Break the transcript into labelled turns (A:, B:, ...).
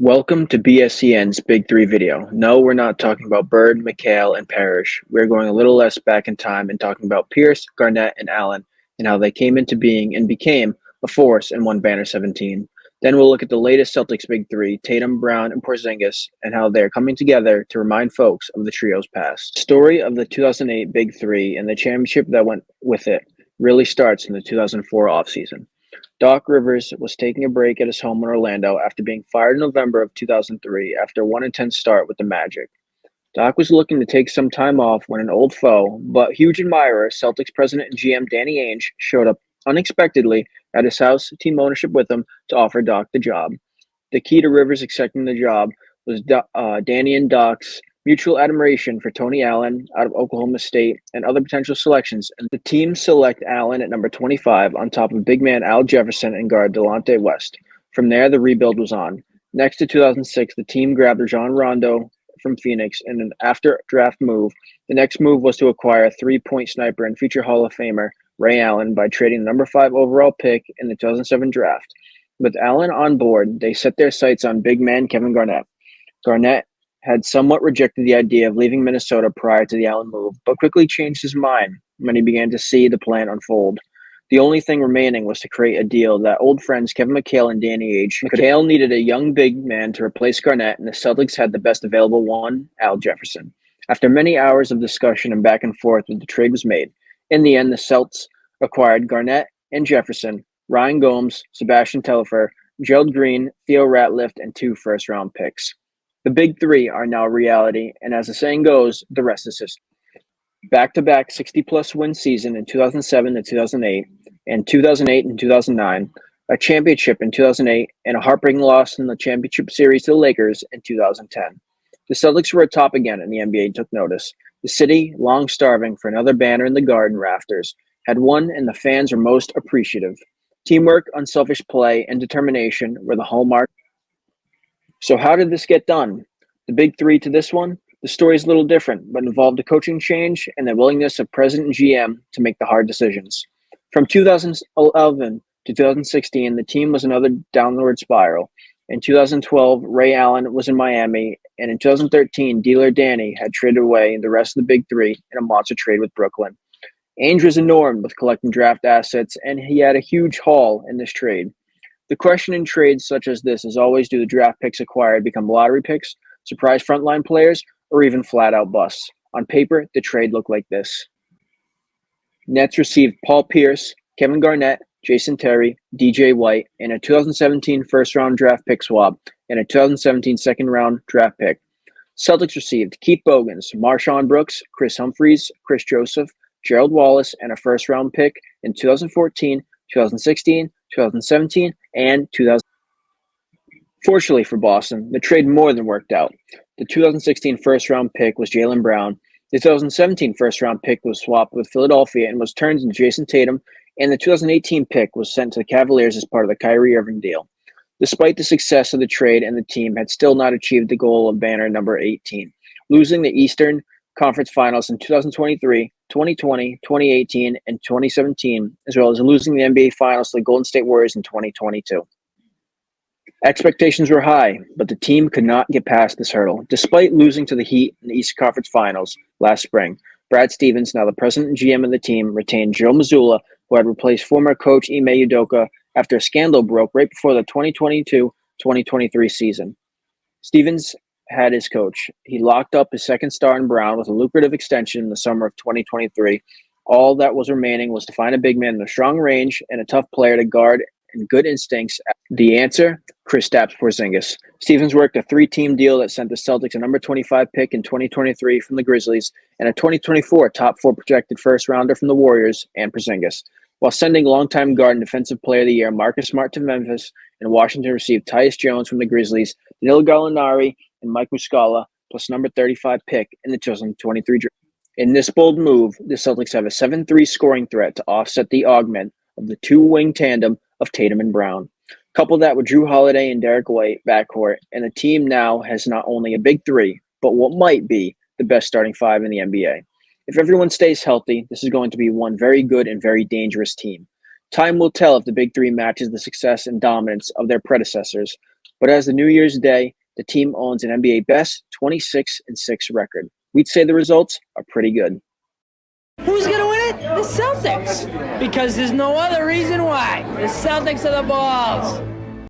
A: Welcome to BSCN's Big Three video. No, we're not talking about Bird, McHale, and Parrish. We're going a little less back in time and talking about Pierce, Garnett, and Allen and how they came into being and became a force and won Banner 17. Then we'll look at the latest Celtics Big Three, Tatum, Brown, and Porzingis, and how they're coming together to remind folks of the trio's past. The story of the 2008 Big Three and the championship that went with it really starts in the 2004 offseason. Doc Rivers was taking a break at his home in Orlando after being fired in November of 2003 after a 1-10 start with the Magic. Doc was looking to take some time off when an old foe, but huge admirer, Celtics president and GM Danny Ainge, showed up unexpectedly at his house, team ownership with him, to offer Doc the job. The key to Rivers accepting the job was Danny and Doc's mutual admiration for Tony Allen out of Oklahoma State and other potential selections, and the team select Allen at number 25 on top of big man Al Jefferson and guard Delonte West. From there, the rebuild was on. Next to 2006, the team grabbed Rajon Rondo from Phoenix in an after-draft move. The next move was to acquire a three-point sniper and future Hall of Famer Ray Allen by trading the number 5 overall pick in the 2007 draft. With Allen on board, they set their sights on big man Kevin Garnett. Garnett had somewhat rejected the idea of leaving Minnesota prior to the Allen move, but quickly changed his mind when he began to see the plan unfold. The only thing remaining was to create a deal that old friends Kevin McHale and Danny Ainge. McHale needed a young big man to replace Garnett, and the Celtics had the best available one, Al Jefferson. After many hours of discussion and back and forth, the trade was made. In the end, the Celts acquired Garnett and Jefferson, Ryan Gomes, Sebastian Telfair, Gerald Green, Theo Ratliff, and 2 first-round picks. The Big Three are now a reality, and as the saying goes, the rest is history. Back-to-back 60-plus win season in 2007 and 2008, and 2008 and 2009, a championship in 2008, and a heartbreaking loss in the championship series to the Lakers in 2010. The Celtics were atop again, and the NBA took notice. The city, long starving for another banner in the Garden rafters, had won, and the fans were most appreciative. Teamwork, unselfish play, and determination were the hallmark. So how did this get done? The Big Three to this one? The story is a little different, but involved a coaching change and the willingness of president and GM to make the hard decisions. From 2011 to 2016, the team was another downward spiral. In 2012, Ray Allen was in Miami, and in 2013, dealer Danny had traded away the rest of the Big Three in a monster trade with Brooklyn. Ainge was enormous with collecting draft assets, and he had a huge haul in this trade. The question in trades such as this is always, do the draft picks acquired become lottery picks, surprise frontline players, or even flat-out busts? On paper, the trade looked like this. Nets received Paul Pierce, Kevin Garnett, Jason Terry, DJ White, and a 2017 first-round draft pick swap and a 2017 second-round draft pick. Celtics received Keith Bogans, Marshawn Brooks, Chris Humphries, Chris Joseph, Gerald Wallace, and a first-round pick in 2014, 2016, 2017, and 2000. Fortunately for Boston, the trade more than worked out. The 2016 first-round pick was Jaylen Brown. The 2017 first-round pick was swapped with Philadelphia and was turned into Jason Tatum, and the 2018 pick was sent to the Cavaliers as part of the Kyrie Irving deal. Despite the success of the trade, and the team had still not achieved the goal of banner number 18, losing the Eastern Conference Finals in 2023, 2020, 2018, and 2017, as well as losing the NBA Finals to the Golden State Warriors in 2022. Expectations were high, but the team could not get past this hurdle. Despite losing to the Heat in the Eastern Conference Finals last spring, Brad Stevens, now the president and GM of the team, retained Joe Mazzulla, who had replaced former coach Ime Udoka after a scandal broke right before the 2022-2023 season. Stevens had his coach. He locked up his second star in Brown with a lucrative extension in the summer of 2023. All that was remaining was to find a big man in a strong range and a tough player to guard and good instincts. The answer? Kristaps Porzingis. Stevens worked a 3-team deal that sent the Celtics a number 25 pick in 2023 from the Grizzlies and a 2024 top 4 projected first rounder from the Warriors and Porzingis, while sending longtime guard and defensive player of the year Marcus Smart to Memphis, and Washington received Tyus Jones from the Grizzlies, Danilo Gallinari, and Mike Muscala, plus number 35 pick in the 2023 draft. In this bold move, the Celtics have a 7-3 scoring threat to offset the augment of the two-wing tandem of Tatum and Brown. Couple that with Drew Holiday and Derek White backcourt, and the team now has not only a big three, but what might be the best starting 5 in the NBA. If everyone stays healthy, this is going to be one very good and very dangerous team.
B: Time will tell if the Big Three matches the success and dominance of their predecessors, but as the New Year's Day, the team owns an NBA best 26-6 record. We'd say the results are pretty good.
C: Who's going to win it? The Celtics. Because there's no other reason why. The Celtics are the balls.